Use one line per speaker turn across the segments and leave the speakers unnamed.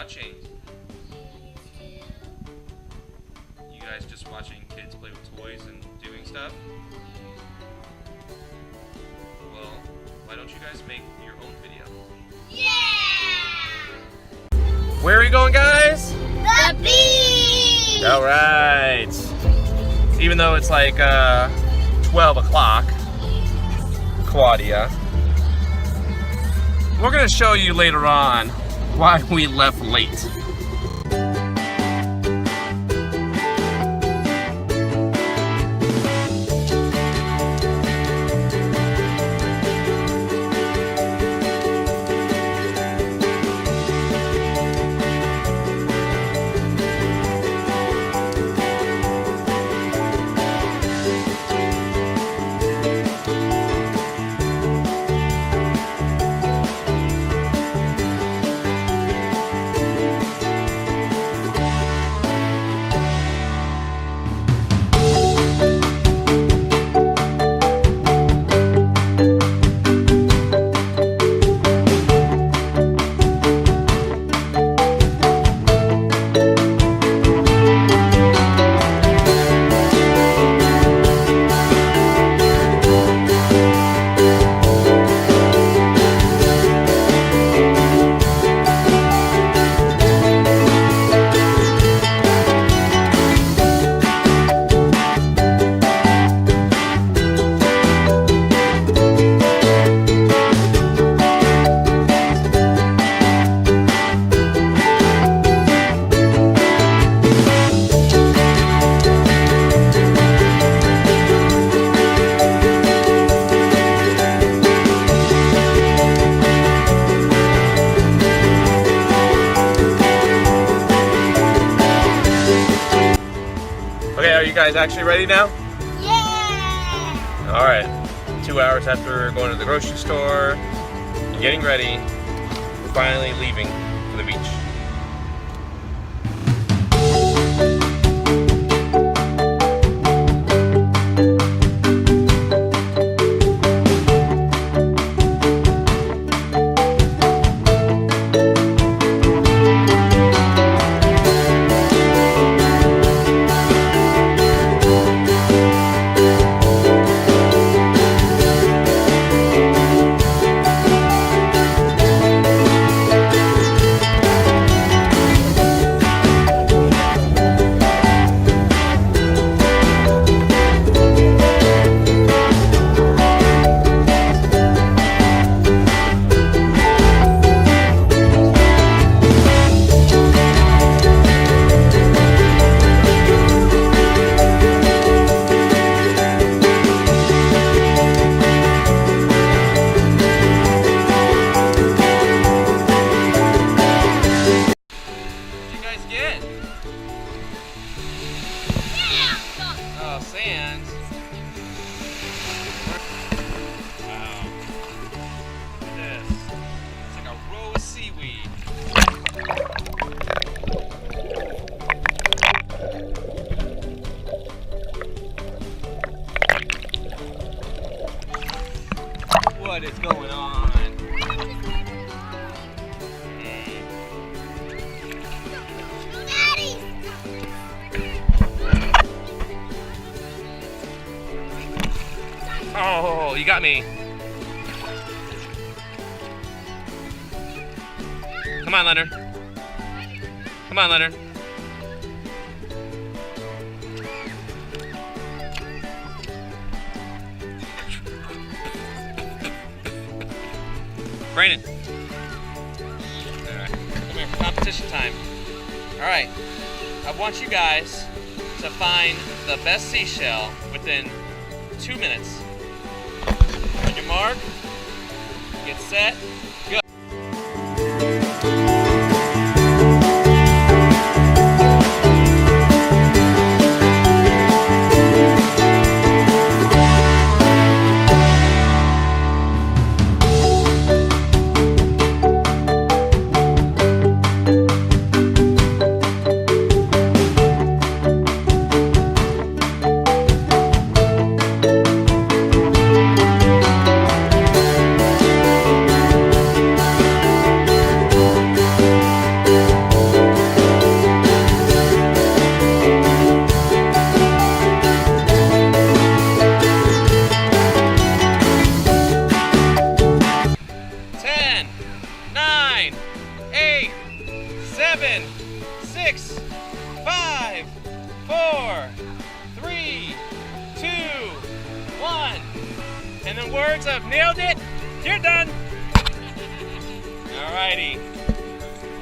watching? You guys just watching kids play with toys and doing stuff? Well, why don't you guys make your own video?
Yeah!
Where are we going, guys?
The beach!
Alright. Even though it's like 12 o'clock, Claudia, we're going to show you later on why we left late. Okay, are you guys actually ready now?
Yeah!
Alright, 2 hours after going to the grocery store, getting ready, we're finally leaving for the beach. Oh, sand. Wow. Look at this. It's like a row of seaweed. What is going on? Oh, you got me. Come on, Leonard. Come on, Leonard. Brandon. All right. Come here, competition time. All right. I want you guys to find the best seashell within 2 minutes. On your mark, get set, go. In the words of nailed it, you're done. Alrighty.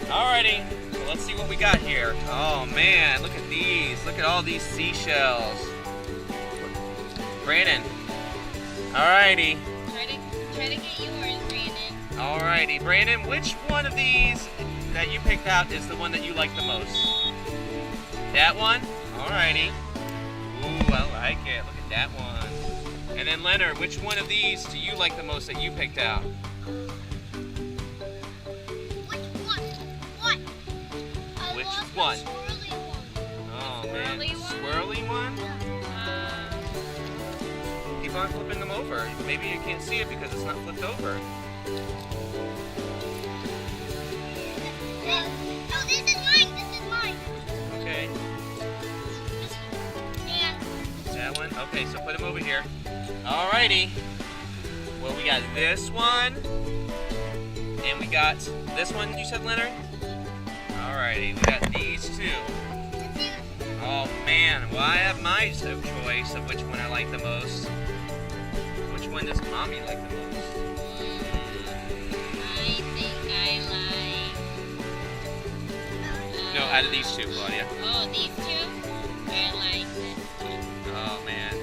Alrighty. So let's see what we got here. Oh man, look at these. Look at all these seashells. Brandon. Alrighty.
Try to get yours, Brandon.
Alrighty. Brandon, which one of these that you picked out is the one that you like the most? That one? Alrighty. Ooh, I like it. Look at that one. And then Leonard, which one of these do you like the most that you picked out?
Which
Which
one?
one?
Swirly one.
Oh man,
Swirly one?
swirly one? Keep on flipping them over. Maybe you can't see it because it's not flipped over.
No, this is mine. This is mine.
Okay,
And
that one. Okay, so put them over here. Alrighty. Well, we got this one, and we got this one. You said, Leonard? Alrighty, we got these two. Oh man, well I have my choice of which one I like the most. Which one does Mommy like the most?
I think I like.
No, out of these two, Claudia.
Oh, these two? I like this one.
Oh man.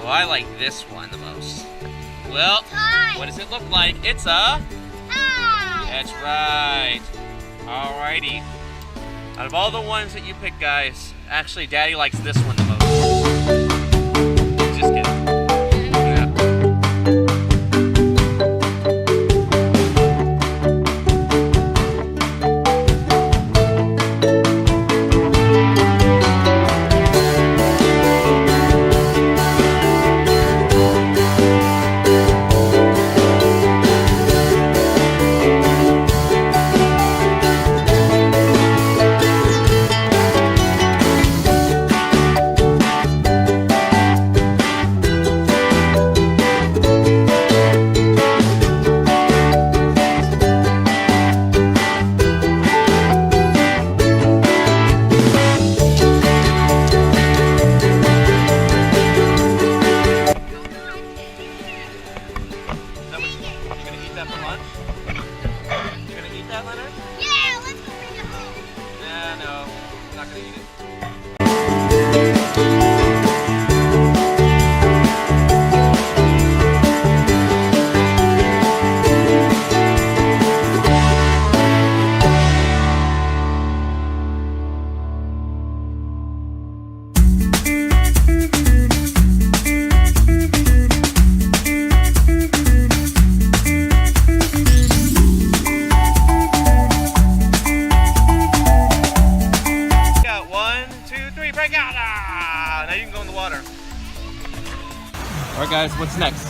Oh, I like this one the most. Well,
Tie.
what does it look like? It's a...
Tie.
That's right. Alrighty. Out of all the ones that you picked, guys, actually Daddy likes this one the most. Just kidding. Yeah. Alright guys, what's next?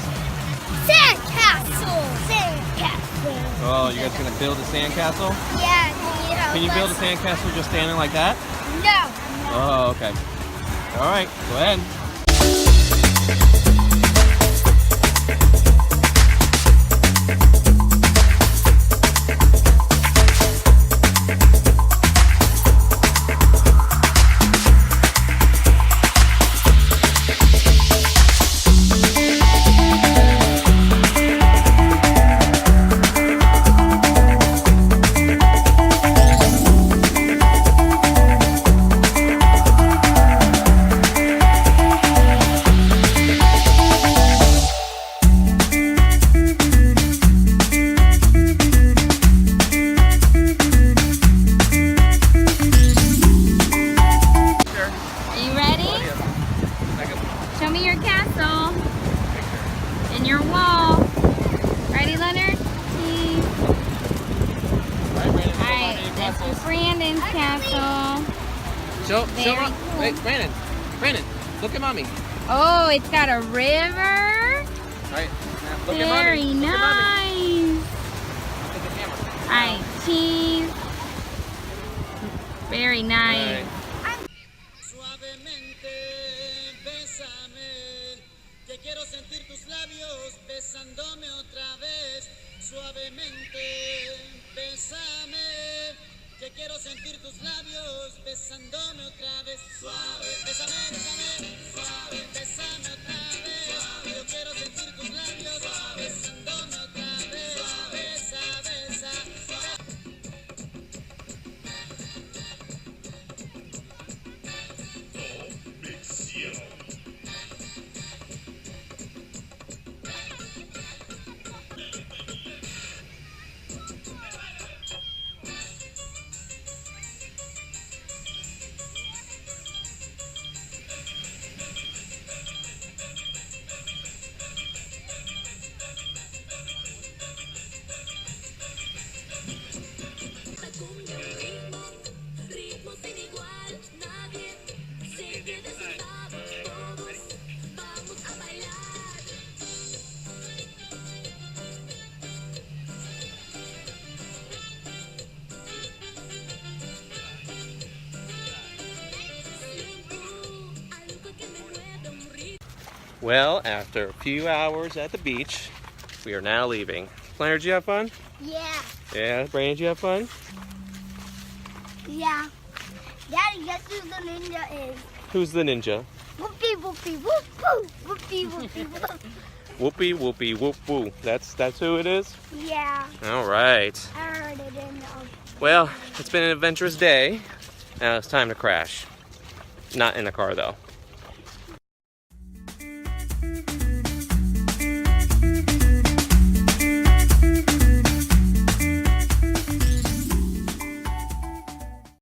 Sandcastle. Sandcastle.
Oh, you guys gonna build a sandcastle?
Yeah.
Can you build a sandcastle just standing like that?
No.
Oh, okay. Alright, go ahead.
Show me your castle and your wall. Ready, Leonard? Cheese. Alright, this is Brandon's castle.
Show
Very
Mom.
cool.
Wait, Brandon, look at Mommy.
Oh, it's got a river.
Alright, look at
Very
Mommy. Look at Mommy.
nice.
Look at the camera.
Alright, cheese. Very nice.
Suavemente, bésame, que quiero sentir tus labios besándome otra vez. Suavemente, bésame, que quiero sentir tus labios besándome otra vez. Suave, bésame, bésame, suave, bésame otra vez. Yo quiero sentir tus labios
Well, after a few hours at the beach, we are now leaving. Planner, did you have fun?
Yeah.
Yeah, Brandon, did you have fun?
Yeah. Daddy, guess who the ninja is?
Who's the ninja?
Whoopie, whoopie, whoop, whoop. Whoopie, whoopie, whoop.
Whoopie, whoopie, whoop, woo. That's who it is?
Yeah.
All right.
I heard it in the...
Well, it's been an adventurous day. Now it's time to crash. Not in a car, though.